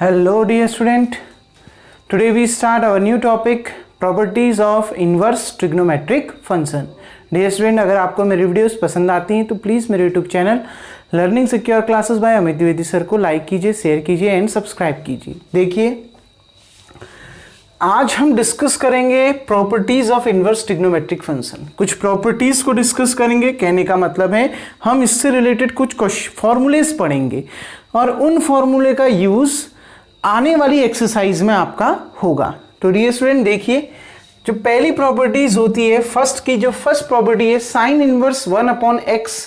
Hello dear student, today we start our new topic properties of inverse trigonometric function. Dear student, अगर आपको मेरी videos पसंद आती हैं तो प्लीज़ मेरे YouTube channel learning secure classes bye Amit Dwivedi sir को लाइक कीजिए, शेयर कीजिए एंड सब्सक्राइब कीजिए। देखिए आज हम डिस्कस करेंगे properties of inverse trigonometric function. कुछ प्रॉपर्टीज को डिस्कस करेंगे, कहने का मतलब है हम इससे रिलेटेड कुछ फॉर्मूलेस पढ़ेंगे और उन फॉर्मूले का यूज आने वाली एक्सरसाइज में आपका होगा। तो डियर स्टूडेंट देखिए, जो पहली प्रॉपर्टीज होती है फर्स्ट प्रॉपर्टी है साइन इनवर्स 1/x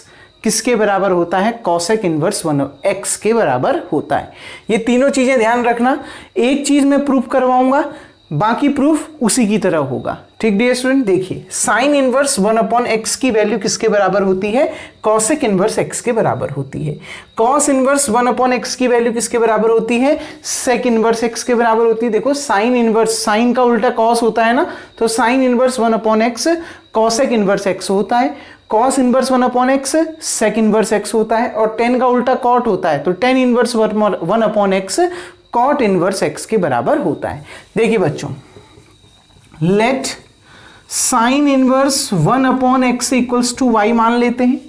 किसके बराबर होता है? कॉसेक इनवर्स 1x के बराबर होता है। ये तीनों चीजें ध्यान रखना, एक चीज मैं प्रूफ करवाऊंगा, बाकी प्रूफ उसी की तरह होगा। ठीक डियर स्टूडेंट, देखिए साइन इनवर्स 1/x की वैल्यू किसके बराबर होती है? कॉसेक इनवर्स x के बराबर होती है। कॉस इनवर्स 1/x की वैल्यू किसके बराबर होती है? सेक इनवर्स x के बराबर होती है। देखो साइन इनवर्स, साइन का उल्टा कॉस होता है ना, तो sine inverse 1/x cosec inverse x होता है। Cos inverse 1/x sec inverse x होता है और टेन का उल्टा कॉट होता है, तो tan inverse 1/x cot inverse x के बराबर होता है। देखिए बच्चों, let sine inverse 1/x equals to y मान लेते हैं।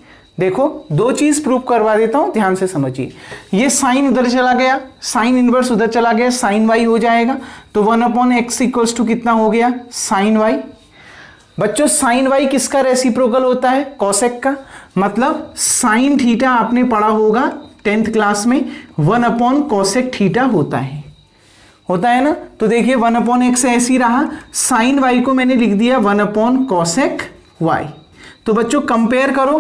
देखो दो चीज प्रूव करवा देता हूं, ध्यान से समझिए। ये साइन उधर चला गया, साइन इनवर्स उधर चला गया, साइन y हो जाएगा, तो 1/x इक्वल्स टू कितना हो गया? Sine y। बच्चों साइन y किसका रेसिप्रोकल होता है? कॉसेक का। मतलब साइन थीटा आपने पढ़ा होगा 10th क्लास में, 1/कॉसेक थीटा होता है ना। तो देखिए 1/x ऐसे ही रहा, साइन y को मैंने लिख दिया 1/कॉसेक y। तो बच्चों कंपेयर करो,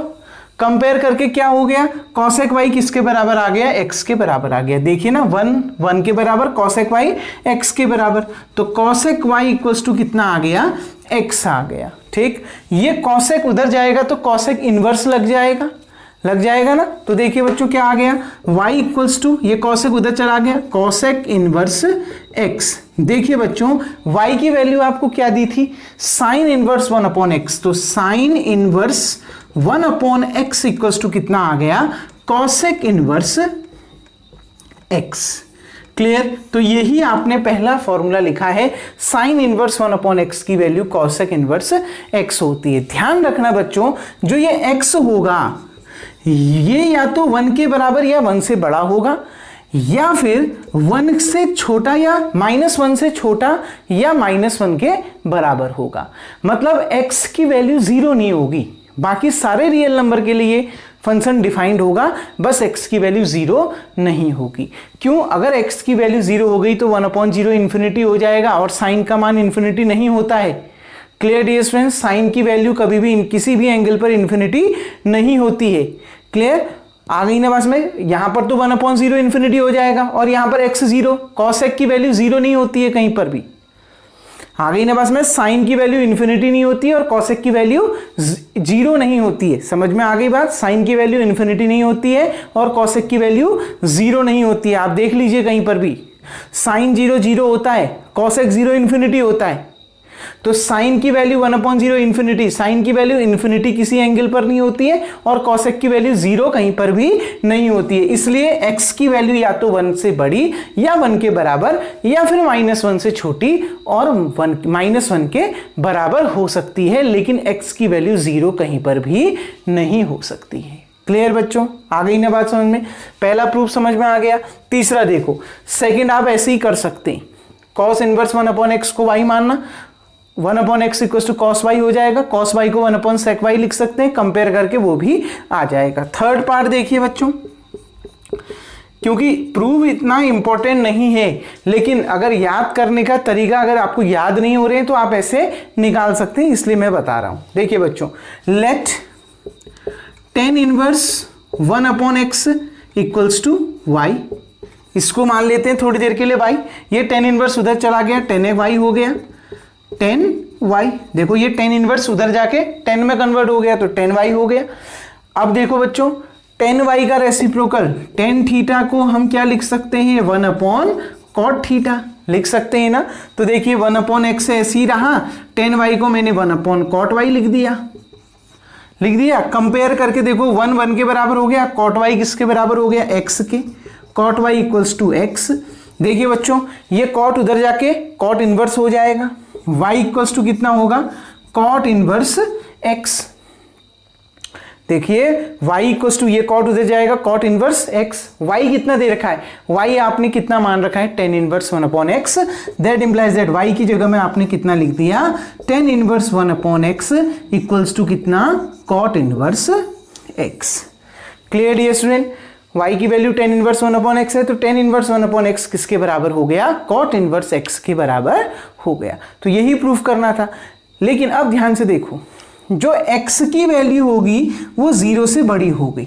कंपेयर करके क्या हो गया? कॉसेक y किसके बराबर आ गया? x के बराबर आ गया। देखिए ना 1 के बराबर, कॉसेक y x के बराबर, तो कॉसेक y इक्वल्स टू कितना आ गया? x आ गया। ठीक, ये कॉसेक उधर जाएगा तो कॉसेक इनवर्स लग जाएगा ना। तो देखिए बच्चों क्या आ गया? y इक्वल्स टू, ये कॉसेक उधर चला गया, कॉसेक इनवर्स x। देखिए बच्चों y की वैल्यू आपको क्या दी थी? साइन इनवर्स 1/x, तो sine inverse 1/x equals to कितना आ गया? Cosec inverse x। क्लियर? तो यही आपने पहला फॉर्मूला लिखा है, साइन इनवर्स 1/x की वैल्यू कॉसेक इनवर्स x होती है। ध्यान रखना बच्चों, जो ये x होगा ये या तो 1 के बराबर या 1 से बड़ा होगा, या फिर 1 से छोटा या -1 से छोटा या -1 के बराबर होगा। मतलब x की वैल्यू 0 नहीं होगी, बाकी सारे रियल नंबर के लिए फंक्शन डिफाइंड होगा, बस x की वैल्यू 0 नहीं होगी। क्यों? अगर x की वैल्यू 0 हो गई तो 1/0 इन्फिनिटी हो जाएगा और साइन का मान इन्फिनिटी नहीं होता है। क्लियर डियर स्टूडेंट्स, साइन की वैल्यू कभी भी किसी भी एंगल पर इन्फिनिटी नहीं होती है। क्लियर? आ गई ना बात में? यहां पर तो 1/0 इन्फिनिटी हो जाएगा और यहां पर x 0, कॉसेक की वैल्यू 0 नहीं होती है कहीं पर भी। आ गई ना बात में? साइन की वैल्यू इन्फिनिटी नहीं होती है और कॉसेक की वैल्यू 0 नहीं होती है। समझ में आ गई बात? साइन की वैल्यू इन्फिनिटी नहीं होती है और कॉसेक की वैल्यू 0 नहीं होती है। आप देख लीजिए कहीं पर भी साइन 0 0 होता है, कॉसेक 0 इन्फिनिटी होता है। तो साइन की वैल्यू 1/0 इन्फिनिटी, साइन की वैल्यू इन्फिनिटी किसी एंगल पर नहीं होती है और कॉसेक की वैल्यू 0 कहीं पर भी नहीं होती है। इसलिए x की वैल्यू या तो 1 से बड़ी या 1 के बराबर या फिर -1 से छोटी और -1 के बराबर हो सकती है, लेकिन x की वैल्यू 0 कहीं पर भी नहीं हो सकती है। क्लियर बच्चों? आ गई ना बात समझ में? पहला प्रूफ समझ में आ गया। तीसरा देखो, सेकेंड आप ऐसे ही कर सकते हैं, कॉस इनवर्स 1/x को y मानना, 1/x equals to cos y हो जाएगा, कॉस y को 1/sec y लिख सकते हैं, कंपेयर करके वो भी आ जाएगा। थर्ड पार्ट देखिए बच्चों, क्योंकि प्रूफ इतना इंपॉर्टेंट नहीं है, लेकिन अगर याद करने का तरीका अगर आपको याद नहीं हो रहे हैं तो आप ऐसे निकाल सकते हैं, इसलिए मैं बता रहा हूं। देखिए बच्चों, let tan inverse 1/x equals to y, इसको मान लेते हैं थोड़ी देर के लिए y। ये tan इनवर्स उधर चला गया, tan y हो गया, tan y। देखो ये tan इनवर्स उधर जाके tan में कन्वर्ट हो गया तो tan y हो गया। अब देखो बच्चों, tan y का रेसिप्रोकल tan थीटा को हम क्या लिख सकते हैं? 1/cot थीटा लिख सकते हैं ना। तो देखिए 1/x ऐसे ही रहा, tan y को मैंने 1/cot y लिख दिया। कंपेयर करके देखो 1 के बराबर हो गया, cot y किसके बराबर हो गया? x के। cot y equals to x, देखिए बच्चों, ये कॉट उधर जाके कॉट इनवर्स हो जाएगा, y इक्वल्स टू कितना होगा, कॉट इनवर्स x। देखिए y इक्वल्स टू, ये कॉट उधर जाएगा, कॉट इनवर्स x। y कितना दे रखा है, y आपने कितना मान रखा है, tan inverse 1/x। That implies that y की जगह में आपने कितना लिख दिया, tan inverse 1/x equals to कितना, cot inverse x। Clear dear student, y की वैल्यू tan इनवर्स 1/x है, तो tan इनवर्स 1/x किसके बराबर हो गया, cot इनवर्स x के बराबर हो गया। तो यही प्रूफ करना था। लेकिन अब ध्यान से देखो, जो x की वैल्यू होगी वो 0 से बड़ी होगी।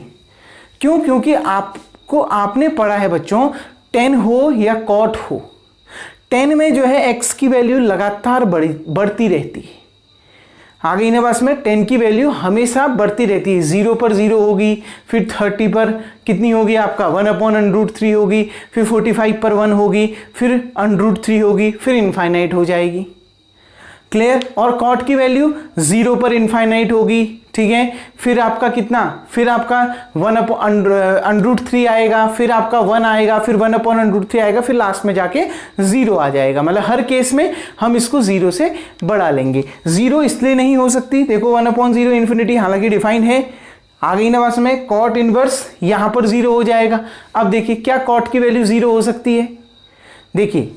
क्यों, क्योंकि आपने पढ़ा है बच्चों, tan हो या cot हो, tan में जो है x की वैल्यू लगातार बढ़ती रहती है। आ गई ना बस में, 10 की वैल्यू हमेशा बढ़ती रहती है, 0 पर 0 होगी, फिर 30 पर कितनी होगी आपका 1/√3 होगी, फिर 45 पर 1 होगी, फिर √3 होगी, फिर इनफाइनाइट हो जाएगी। क्लियर। और कॉट की वैल्यू 0 पर इनफाइनाइट होगी, ठीक है, फिर आपका कितना, फिर आपका 1/√3 आएगा, फिर आपका 1 आएगा, फिर 1/√3 आएगा, फिर लास्ट में जाके 0 आ जाएगा। मतलब हर केस में हम इसको 0 से बढ़ा लेंगे। 0 इसलिए नहीं हो सकती, देखो 1/0 इन्फिनिटी हालांकि डिफाइन है, आ गई ना बस में, कॉट इनवर्स यहां पर 0 हो जाएगा। अब देखिए क्या कॉट की वैल्यू 0 हो सकती है, देखिए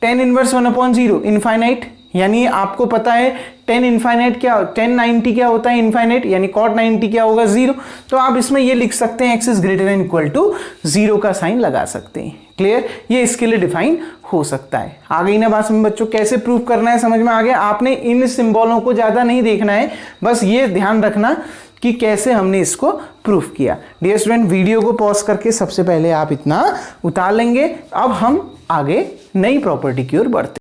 tan इनवर्स 1/0 इनफाइनाइट, यानी आपको पता है tan इनफाइनाइट क्या, tan 90 क्या होता है इनफाइनाइट, यानी cot 90 क्या होगा 0। तो आप इसमें ये लिख सकते हैं x is greater than equal to 0 का साइन लगा सकते हैं। क्लियर, ये इसके लिए डिफाइन हो सकता है। आ गई ना बात में बच्चों, कैसे प्रूव करना है समझ में आ गया। आपने इन सिंबलों को ज्यादा नहीं देखना है, बस ये ध्यान रखना कि कैसे हमने इसको प्रूफ किया। डियर स्टूडेंट, वीडियो को पॉज करके सबसे पहले आप इतना उतार लेंगे। अब हम आगे नई प्रॉपर्टी की ओर बढ़ते हैं।